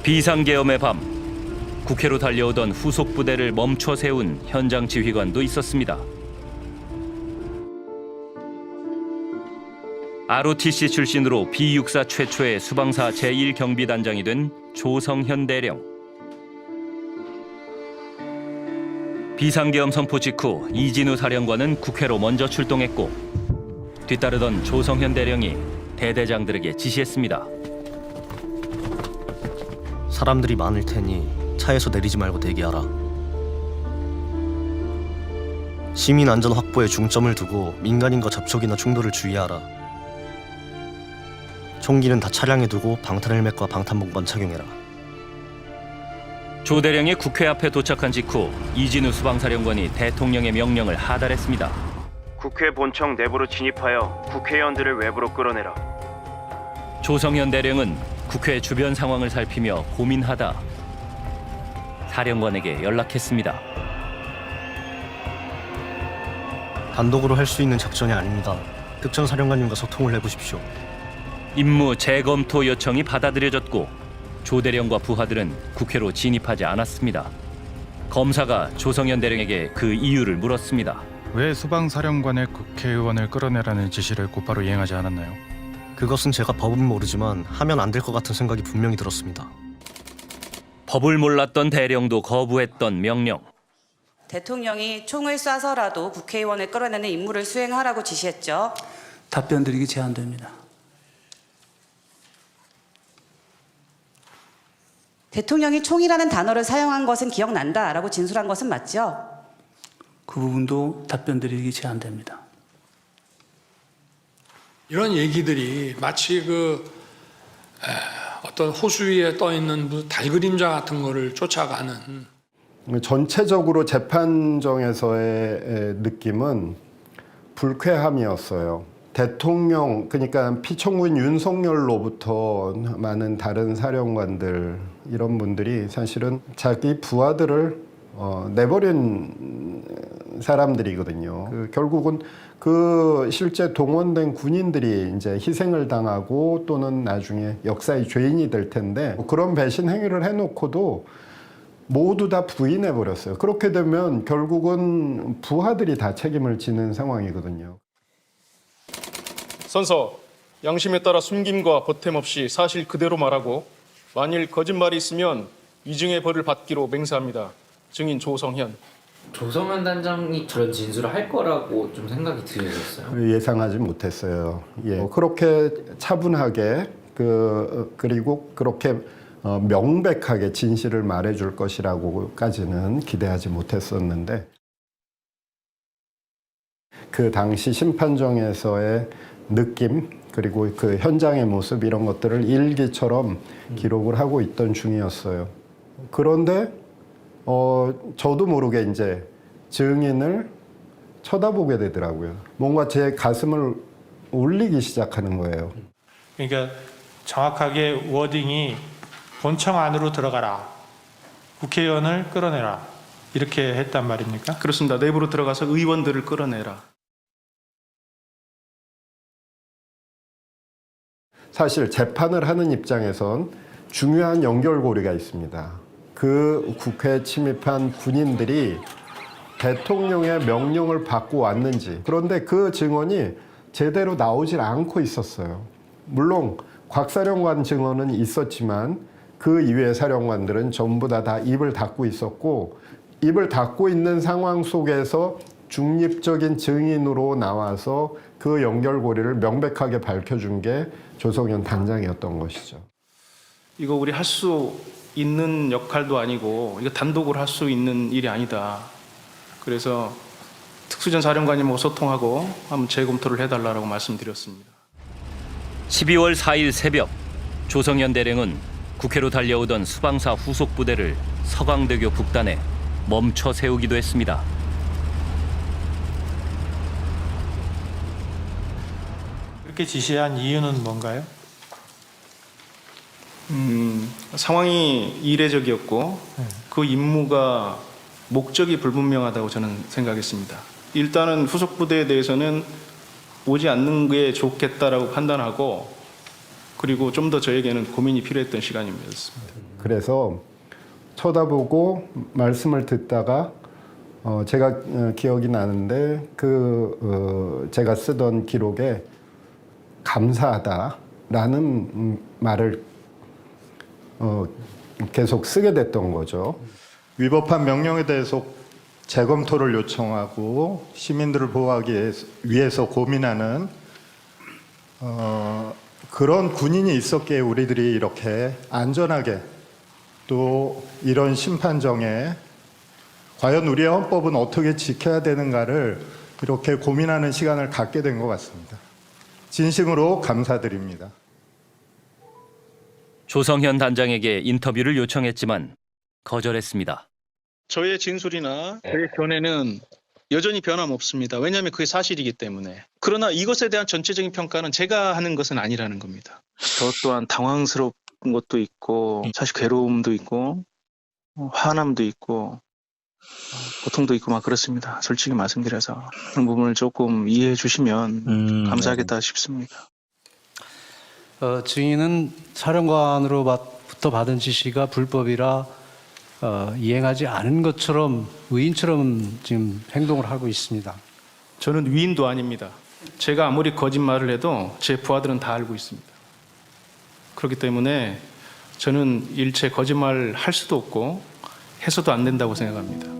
비상계엄의 밤, 국회로 달려오던 후속 부대를 멈춰 세운 현장 지휘관도 있었습니다. ROTC 출신으로 B64 최초의 수방사 제1경비단장이 된 조성현 대령. 비상계엄 선포 직후 이진우 사령관은 국회로 먼저 출동했고 뒤따르던 조성현 대령이 대대장들에게 지시했습니다. 사람들이 많을 테니 차에서 내리지 말고 대기하라. 시민 안전 확보에 중점을 두고 민간인과 접촉이나 충돌을 주의하라. 총기는 다 차량에 두고 방탄헬멧과 방탄복만 착용해라. 조 대령이 국회 앞에 도착한 직후 이진우 수방사령관이 대통령의 명령을 하달했습니다. 국회 본청 내부로 진입하여 국회의원들을 외부로 끌어내라. 조성현 대령은 국회 주변 상황을 살피며 고민하다 사령관에게 연락했습니다. 단독으로 할 수 있는 작전이 아닙니다. 특전사령관님과 소통을 해보십시오. 임무 재검토 요청이 받아들여졌고 조 대령과 부하들은 국회로 진입하지 않았습니다. 검사가 조성현 대령에게 그 이유를 물었습니다. 왜 수방사령관의 국회의원을 끌어내라는 지시를 곧바로 이행하지 않았나요? 그것은 제가 법은 모르지만 하면 안 될 것 같은 생각이 분명히 들었습니다. 법을 몰랐던 대령도 거부했던 명령. 대통령이 총을 쏴서라도 국회의원을 끌어내는 임무를 수행하라고 지시했죠. 답변 드리기 제한됩니다. 대통령이 총이라는 단어를 사용한 것은 기억난다라고 진술한 것은 맞죠? 그 부분도 답변 드리기 제한됩니다. 이런 얘기들이 마치 어떤 호수 위에 떠 있는 달 그림자 같은 거를 쫓아가는. 전체적으로 재판정에서의 느낌은 불쾌함이었어요. 대통령, 그러니까 피청구인 윤석열로부터 많은 다른 사령관들, 이런 분들이 사실은 자기 부하들을 내버린 사람들이거든요. 결국은 실제 동원된 군인들이 이제 희생을 당하고 또는 나중에 역사의 죄인이 될 텐데 그런 배신 행위를 해놓고도 모두 다 부인해 버렸어요. 그렇게 되면 결국은 부하들이 다 책임을 지는 상황이거든요. 선서, 양심에 따라 숨김과 보탬 없이 사실 그대로 말하고 만일 거짓말이 있으면 위증의 벌을 받기로 맹세합니다. 증인 조성현. 조성현 단장이 저런 진술을 할 거라고 좀 생각이 들으셨어요? 예상하지 못했어요. 예. 그렇게 차분하게 그리고 그렇게 명백하게 진실을 말해줄 것이라고까지는 기대하지 못했었는데 그 당시 심판정에서의 느낌 그리고 그 현장의 모습 이런 것들을 일기처럼 기록을 하고 있던 중이었어요. 그런데 저도 모르게 이제 증인을 쳐다보게 되더라고요. 뭔가 제 가슴을 울리기 시작하는 거예요. 그러니까 정확하게 워딩이 본청 안으로 들어가라. 국회의원을 끌어내라. 이렇게 했단 말입니까? 그렇습니다. 내부로 들어가서 의원들을 끌어내라. 사실 재판을 하는 입장에선 중요한 연결고리가 있습니다. 그 국회에 침입한 군인들이 대통령의 명령을 받고 왔는지, 그런데 그 증언이 제대로 나오질 않고 있었어요. 물론 곽 사령관 증언은 있었지만 그 이외의 사령관들은 전부 다 입을 닫고 있었고, 입을 닫고 있는 상황 속에서 중립적인 증인으로 나와서 그 연결고리를 명백하게 밝혀준 게 조성현 단장이었던 것이죠. 이거 우리 할 수 있는 역할도 아니고 이거 단독으로 할 수 있는 일이 아니다. 그래서 특수전 사령관님하고 소통하고 한번 재검토를 해달라고 말씀드렸습니다. 12월 4일 새벽 조성현 대령은 국회로 달려오던 수방사 후속 부대를 서강대교 북단에 멈춰 세우기도 했습니다. 그렇게 지시한 이유는 뭔가요? 상황이 이례적이었고 그 임무가 목적이 불분명하다고 저는 생각했습니다. 일단은 후속 부대에 대해서는 오지 않는 게 좋겠다라고 판단하고 그리고 좀 더 저에게는 고민이 필요했던 시간입니다. 그래서 쳐다보고 말씀을 듣다가 제가 기억이 나는데 제가 쓰던 기록에 감사하다라는 말을 계속 쓰게 됐던 거죠. 위법한 명령에 대해서 재검토를 요청하고 시민들을 보호하기 위해서 고민하는 그런 군인이 있었기에 우리들이 이렇게 안전하게 또 이런 심판정에 과연 우리의 헌법은 어떻게 지켜야 되는가를 이렇게 고민하는 시간을 갖게 된 것 같습니다. 진심으로 감사드립니다. 조성현 단장에게 인터뷰를 요청했지만 거절했습니다. 저의 진술이나 저의 견해는 여전히 변함없습니다. 왜냐하면 그게 사실이기 때문에. 그러나 이것에 대한 전체적인 평가는 제가 하는 것은 아니라는 겁니다. 저 또한 당황스러운 것도 있고 사실 괴로움도 있고 화남도 있고 고통도 있고 막 그렇습니다. 솔직히 말씀드려서 그런 부분을 조금 이해해 주시면 감사하겠다 싶습니다. 증인은 사령관으로부터 받은 지시가 불법이라 이행하지 않은 것처럼 의인처럼 지금 행동을 하고 있습니다. 저는 위인도 아닙니다. 제가 아무리 거짓말을 해도 제 부하들은 다 알고 있습니다. 그렇기 때문에 저는 일체 거짓말 할 수도 없고 해서도 안 된다고 생각합니다.